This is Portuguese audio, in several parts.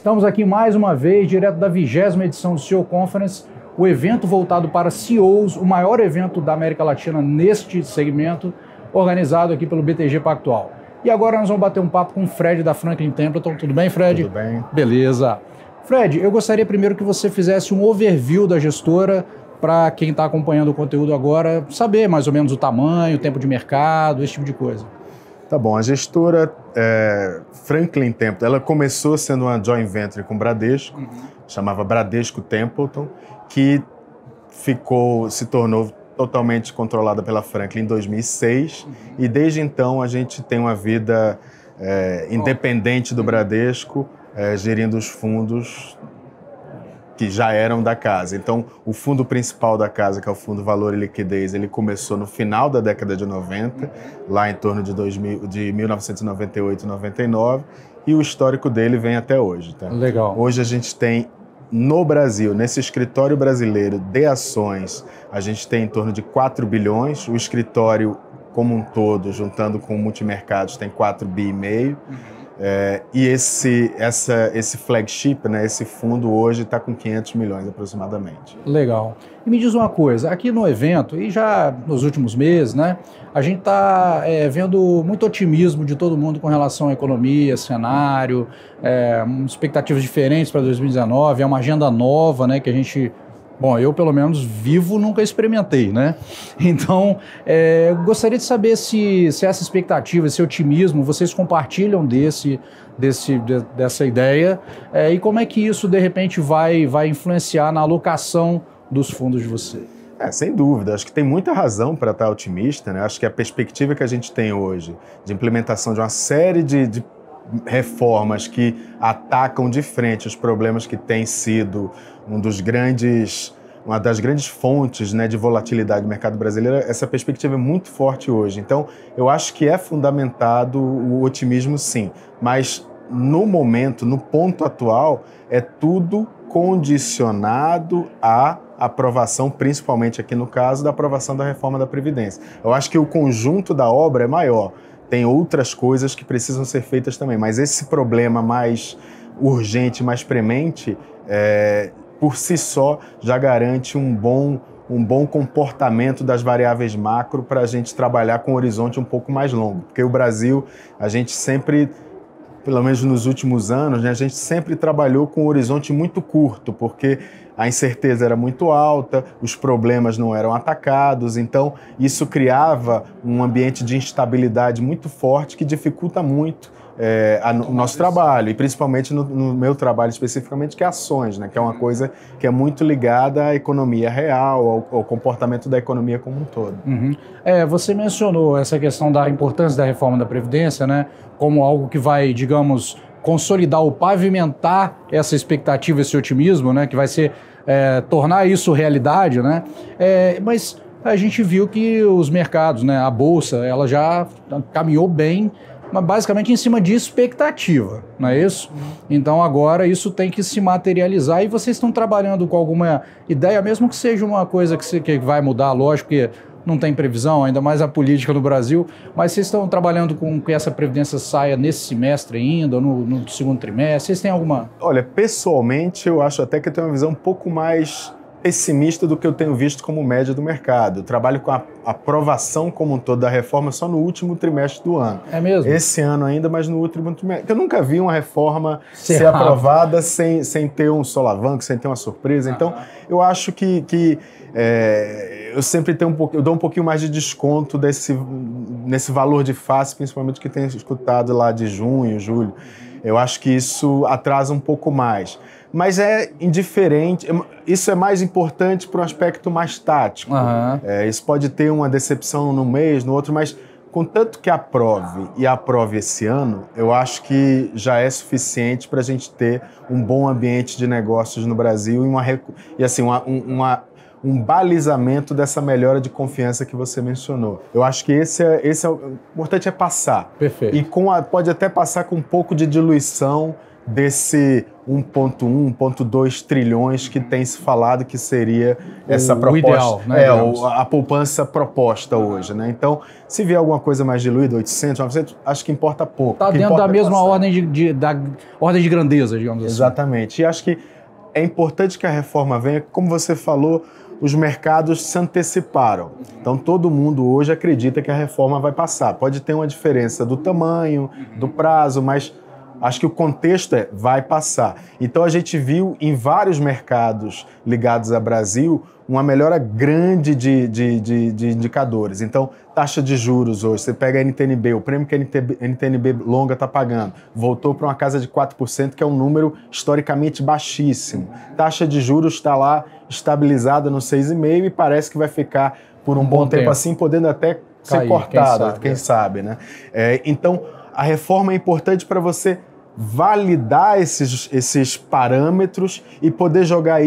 Estamos aqui mais uma vez, direto da 20ª edição do CEO Conference, o evento voltado para CEOs, o maior evento da América Latina neste segmento, organizado aqui pelo BTG Pactual. E agora nós vamos bater um papo com o Fred da Franklin Templeton. Tudo bem, Fred? Tudo bem. Beleza. Fred, eu gostaria primeiro que você fizesse um overview da gestora, para quem está acompanhando o conteúdo agora, saber mais ou menos o tamanho, o tempo de mercado, esse tipo de coisa. Tá bom, a gestora Franklin Templeton, ela começou sendo uma joint venture com Bradesco, chamava Bradesco Templeton, que se tornou totalmente controlada pela Franklin em 2006, e desde então a gente tem uma vida independente do Bradesco, gerindo os fundos que já eram da casa. Então, o fundo principal da casa, que é o Fundo Valor e Liquidez, ele começou no final da década de 90, lá em torno de 1998, 99, e o histórico dele vem até hoje. Tá? Legal. Hoje a gente tem, no Brasil, nesse escritório brasileiro de ações, a gente tem em torno de 4 bilhões, o escritório como um todo, juntando com o multimercados, tem 4,5 bi. E esse flagship, né, esse fundo hoje está com 500 milhões aproximadamente. Legal. E me diz uma coisa, aqui no evento, e já nos últimos meses, né, a gente está vendo muito otimismo de todo mundo com relação à economia, cenário, expectativas diferentes para 2019, é uma agenda nova, né, que a gente... Bom, eu pelo menos vivo nunca experimentei, né? Então, gostaria de saber se essa expectativa, esse otimismo, vocês compartilham dessa ideia e como é que isso, de repente, vai influenciar na alocação dos fundos de vocês. Sem dúvida, acho que tem muita razão para estar otimista, né? Acho que a perspectiva que a gente tem hoje de implementação de uma série de reformas que atacam de frente os problemas que tem sido uma das grandes fontes, né, de volatilidade do mercado brasileiro, essa perspectiva é muito forte hoje. Então, eu acho que é fundamentado o otimismo, sim. Mas, no momento, no ponto atual, é tudo condicionado à aprovação, principalmente aqui no caso, da aprovação da reforma da Previdência. Eu acho que o conjunto da obra é maior. Tem outras coisas que precisam ser feitas também, mas esse problema mais urgente, mais premente, por si só já garante um bom comportamento das variáveis macro para a gente trabalhar com um horizonte um pouco mais longo. Porque o Brasil, a gente sempre, pelo menos nos últimos anos, né, a gente sempre trabalhou com um horizonte muito curto, porque a incerteza era muito alta, os problemas não eram atacados, então isso criava um ambiente de instabilidade muito forte que dificulta muito o nosso trabalho, e principalmente no meu trabalho especificamente, que é ações, né, que é uma coisa que é muito ligada à economia real, ao comportamento da economia como um todo. Você mencionou essa questão da importância da reforma da Previdência, né, como algo que vai, digamos, consolidar ou pavimentar essa expectativa, esse otimismo, né, que vai ser tornar isso realidade, né? Mas a gente viu que os mercados, né, a Bolsa, ela já caminhou bem, mas basicamente em cima de expectativa, não é isso? Então agora isso tem que se materializar e vocês estão trabalhando com alguma ideia, mesmo que seja uma coisa que vai mudar, lógico que não tem previsão, ainda mais a política no Brasil, mas vocês estão trabalhando com que essa Previdência saia nesse semestre ainda, ou no segundo trimestre? Vocês têm alguma... Olha, pessoalmente eu acho até que eu tenho uma visão um pouco mais pessimista do que eu tenho visto como média do mercado. Eu trabalho com a aprovação como um todo da reforma só no último trimestre do ano. É mesmo? Esse ano ainda, mas no último trimestre. Eu nunca vi uma reforma ser aprovada sem ter um solavanco, sem ter uma surpresa. Então, eu acho que eu sempre eu dou um pouquinho mais de desconto nesse valor de face, principalmente que tenho escutado lá de junho, julho. Eu acho que isso atrasa um pouco mais. Mas é indiferente, isso é mais importante para um aspecto mais tático. Isso pode ter uma decepção num mês, no outro, mas contanto que aprove esse ano, eu acho que já é suficiente para a gente ter um bom ambiente de negócios no Brasil um balizamento dessa melhora de confiança que você mencionou. Eu acho que o importante é passar. Perfeito. E pode até passar com um pouco de diluição desse 1,1, 1,2 trilhões que tem se falado que seria essa proposta, ideal, né, a poupança proposta hoje, né? Então, se vier alguma coisa mais diluída, 800, 900, acho que importa pouco. Está dentro da mesma ordem da ordem de grandeza, digamos assim. Exatamente. E acho que é importante que a reforma venha, como você falou, os mercados se anteciparam. Então, todo mundo hoje acredita que a reforma vai passar. Pode ter uma diferença do tamanho, do prazo, mas acho que o contexto vai passar. Então, a gente viu em vários mercados ligados ao Brasil uma melhora grande de indicadores. Então, taxa de juros hoje, você pega a NTNB, o prêmio que a NTNB longa está pagando, voltou para uma casa de 4%, que é um número historicamente baixíssimo. Taxa de juros está lá estabilizada no 6,5% e parece que vai ficar por um bom tempo assim, podendo até ser cortada, quem sabe, né? Então, a reforma é importante para você validar esses parâmetros e poder jogar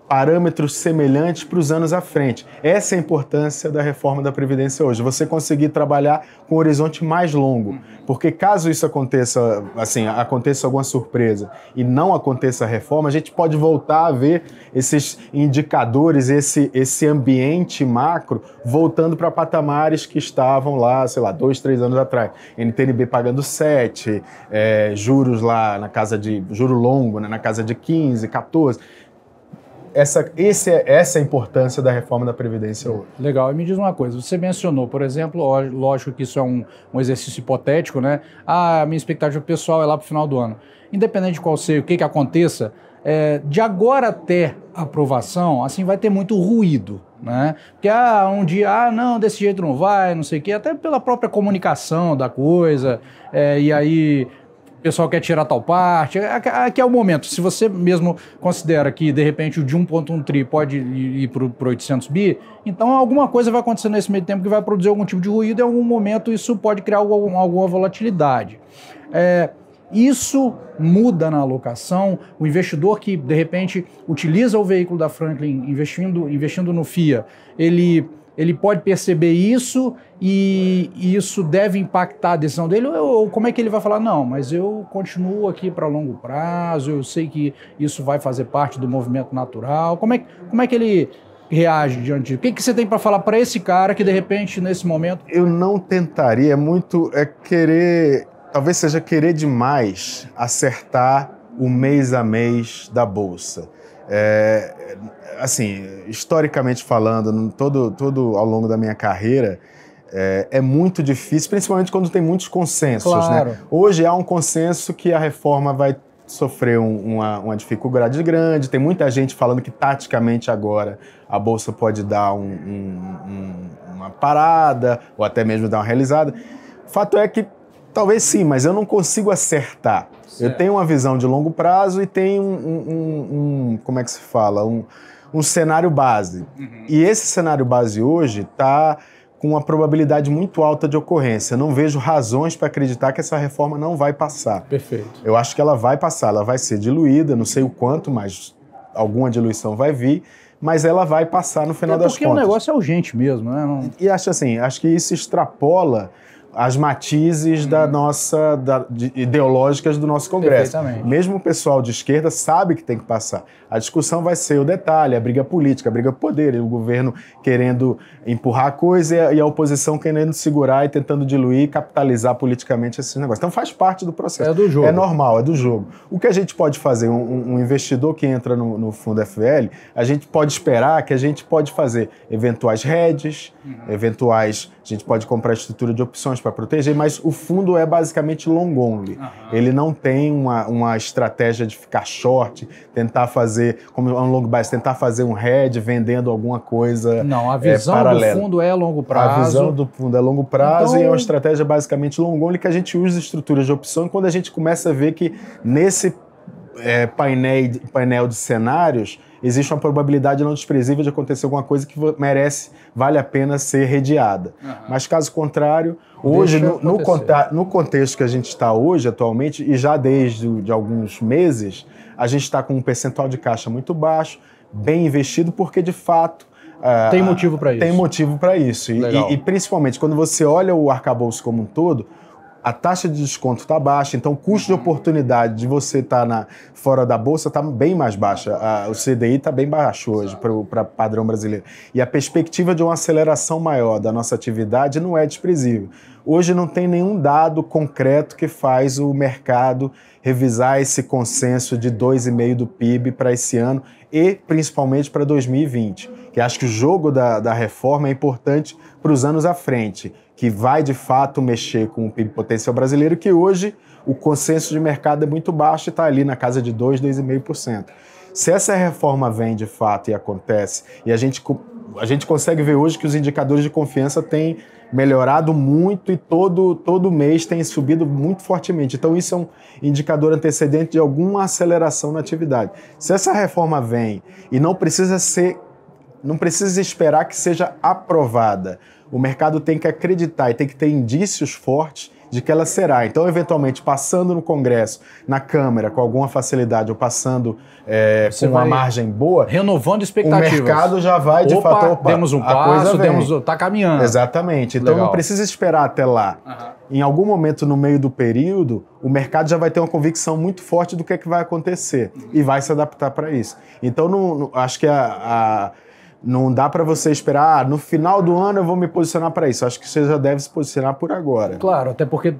parâmetros semelhantes para os anos à frente. Essa é a importância da reforma da Previdência hoje, você conseguir trabalhar com um horizonte mais longo, porque caso isso aconteça, assim, aconteça alguma surpresa e não aconteça a reforma, a gente pode voltar a ver esses indicadores, esse ambiente macro voltando para patamares que estavam lá, sei lá, 2, 3 anos atrás. NTNB pagando 7, juros lá na casa de, juro longo, né, na casa de 15, 14. Essa é a importância da reforma da Previdência hoje. Legal. E me diz uma coisa, você mencionou, por exemplo, lógico que isso é um exercício hipotético, né? A minha expectativa pessoal é lá para o final do ano. Independente de qual seja, o que aconteça, de agora até a aprovação, assim, vai ter muito ruído, né? Porque um dia, não, desse jeito não vai, não sei o quê, até pela própria comunicação da coisa, e aí o pessoal quer tirar tal parte, aqui é o momento. Se você mesmo considera que, de repente, o de 1,1 tri pode ir para 800 bi, então alguma coisa vai acontecer nesse meio tempo que vai produzir algum tipo de ruído e em algum momento isso pode criar alguma volatilidade. Isso muda na alocação, o investidor que, de repente, utiliza o veículo da Franklin investindo no FIA, ele pode perceber isso e isso deve impactar a decisão dele? Ou como é que ele vai falar, não, mas eu continuo aqui para longo prazo, eu sei que isso vai fazer parte do movimento natural. Como é que ele reage diante disso? O que você tem para falar para esse cara que, de repente, nesse momento... Eu não tentaria muito querer, talvez seja querer demais acertar o mês a mês da Bolsa. Assim, historicamente falando, todo ao longo da minha carreira, é muito difícil, principalmente quando tem muitos consensos, claro, né? Hoje há um consenso que a reforma vai sofrer uma dificuldade grande, tem muita gente falando que taticamente agora a Bolsa pode dar uma parada, ou até mesmo dar uma realizada. O fato é que talvez sim, mas eu não consigo acertar. Certo. Eu tenho uma visão de longo prazo e tenho como é que se fala? Um cenário base. E esse cenário base hoje está com uma probabilidade muito alta de ocorrência. Não vejo razões para acreditar que essa reforma não vai passar. Perfeito. Eu acho que ela vai passar, ela vai ser diluída, não sei o quanto, mas alguma diluição vai vir, mas ela vai passar no final das contas. Porque o negócio é urgente mesmo, né? E acho que isso extrapola as matizes ideológicas do nosso Congresso. Mesmo o pessoal de esquerda sabe que tem que passar. A discussão vai ser o detalhe, a briga política, a briga poder, o governo querendo empurrar a coisa e a oposição querendo segurar e tentando diluir e capitalizar politicamente esses negócios. Então faz parte do processo. É do jogo. É normal, é do jogo. O que a gente pode fazer, um investidor que entra no fundo FL, a gente pode esperar que a gente pode fazer eventuais hedges, a gente pode comprar estrutura de opções para proteger, mas o fundo é basicamente long only. Ele não tem uma estratégia de ficar short, tentar fazer, como um long bias, tentar fazer um hedge vendendo alguma coisa. Não, a visão do fundo é longo prazo. A visão do fundo é longo prazo, então... e é uma estratégia basicamente long only que a gente usa estruturas de opção, e quando a gente começa a ver que nesse painel de cenários existe uma probabilidade não desprezível de acontecer alguma coisa que vale a pena ser redeada. Mas caso contrário, hoje, no contexto que a gente está hoje, atualmente, e já desde de alguns meses, a gente está com um percentual de caixa muito baixo, bem investido, porque de fato... tem motivo para isso. Tem motivo para isso. E principalmente, quando você olha o arcabouço como um todo, a taxa de desconto está baixa, então o custo de oportunidade de você estar fora da Bolsa está bem mais baixa. O CDI está bem baixo hoje para padrão brasileiro. E a perspectiva de uma aceleração maior da nossa atividade não é desprezível. Hoje não tem nenhum dado concreto que faz o mercado revisar esse consenso de 2,5% do PIB para esse ano e principalmente para 2020. Que acho que o jogo da reforma é importante para os anos à frente, que vai de fato mexer com o PIB potencial brasileiro, que hoje o consenso de mercado é muito baixo e está ali na casa de 2,5%. Se essa reforma vem de fato e acontece, e a gente consegue ver hoje que os indicadores de confiança têm melhorado muito e todo mês tem subido muito fortemente. Então isso é um indicador antecedente de alguma aceleração na atividade. Se essa reforma vem e não precisa esperar que seja aprovada, o mercado tem que acreditar e tem que ter indícios fortes de que ela será. Então, eventualmente, passando no Congresso, na Câmara, com alguma facilidade, ou passando com uma margem boa, renovando expectativas. O mercado já vai, de fato, demos um passo, está caminhando. Exatamente. Então, não precisa esperar até lá. Em algum momento, no meio do período, o mercado já vai ter uma convicção muito forte do que é que vai acontecer e vai se adaptar para isso. Então, acho que não dá para você esperar, no final do ano eu vou me posicionar para isso. Acho que você já deve se posicionar por agora. Claro, até porque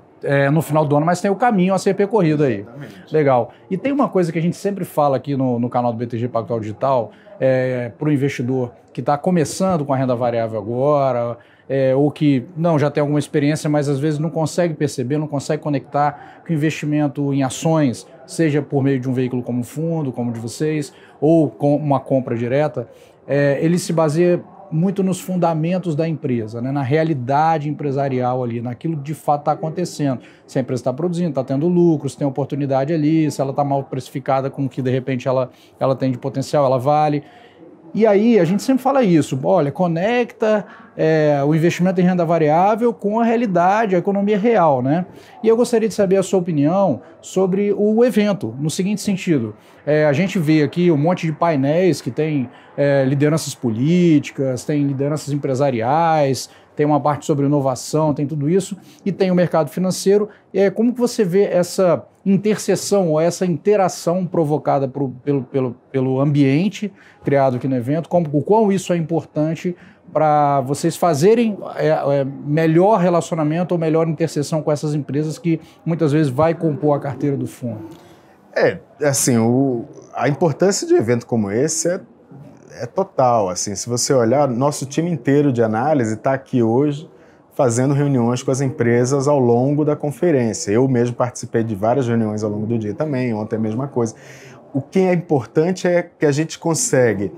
no final do ano, mas tem o caminho a ser percorrido aí. Exatamente. Legal. E tem uma coisa que a gente sempre fala aqui no canal do BTG Pactual Digital, para o investidor que está começando com a renda variável agora, ou que já tem alguma experiência, mas às vezes não consegue perceber, não consegue conectar que o investimento em ações, seja por meio de um veículo como o fundo, como o de vocês, ou com uma compra direta, ele se baseia muito nos fundamentos da empresa, né? Na realidade empresarial ali, naquilo que de fato está acontecendo. Se a empresa está produzindo, está tendo lucro, se tem oportunidade ali, se ela está mal precificada com o que de repente ela tem de potencial, ela vale. E aí a gente sempre fala isso, olha, conecta o investimento em renda variável com a realidade, a economia real, né? E eu gostaria de saber a sua opinião sobre o evento, no seguinte sentido, a gente vê aqui um monte de painéis que tem lideranças políticas, tem lideranças empresariais, tem uma parte sobre inovação, tem tudo isso, e tem o mercado financeiro. Como que você vê essa interseção ou essa interação provocada pelo ambiente criado aqui no evento, o quão isso é importante para vocês fazerem melhor relacionamento ou melhor interseção com essas empresas que muitas vezes vai compor a carteira do fundo? Assim, a importância de um evento como esse é total. Assim, se você olhar, nosso time inteiro de análise está aqui hoje fazendo reuniões com as empresas ao longo da conferência. Eu mesmo participei de várias reuniões ao longo do dia também, ontem a mesma coisa. O que é importante é que a gente consegue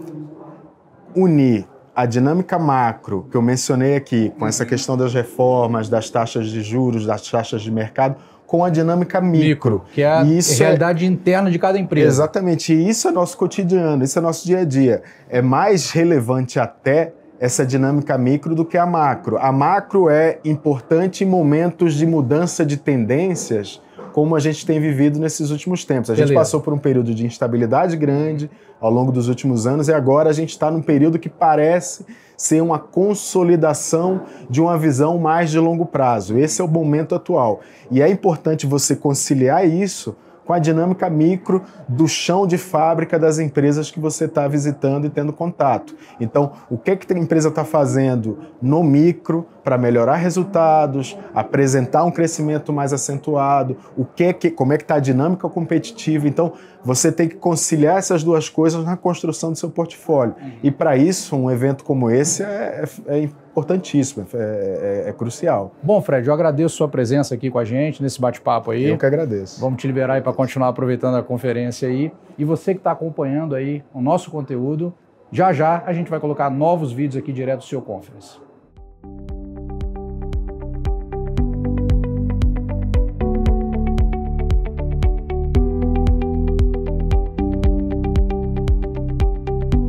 unir a dinâmica macro, que eu mencionei aqui, com essa questão das reformas, das taxas de juros, das taxas de mercado, com a dinâmica micro. Que é a realidade interna de cada empresa. Exatamente. E isso é nosso cotidiano, isso é nosso dia a dia. É mais relevante até essa dinâmica micro do que a macro. A macro é importante em momentos de mudança de tendências, como a gente tem vivido nesses últimos tempos. A gente passou por um período de instabilidade grande ao longo dos últimos anos e agora a gente está num período que parece ser uma consolidação de uma visão mais de longo prazo. Esse é o momento atual. E é importante você conciliar isso com a dinâmica micro do chão de fábrica das empresas que você está visitando e tendo contato. Então, o que a empresa está fazendo no micro para melhorar resultados, apresentar um crescimento mais acentuado, como é que está a dinâmica competitiva. Então, você tem que conciliar essas duas coisas na construção do seu portfólio. E para isso, um evento como esse é importantíssimo, é crucial. Bom, Fred, eu agradeço a sua presença aqui com a gente nesse bate-papo aí. Eu que agradeço. Vamos te liberar aí para continuar aproveitando a conferência aí. E você que está acompanhando aí o nosso conteúdo, já a gente vai colocar novos vídeos aqui direto do seu conference.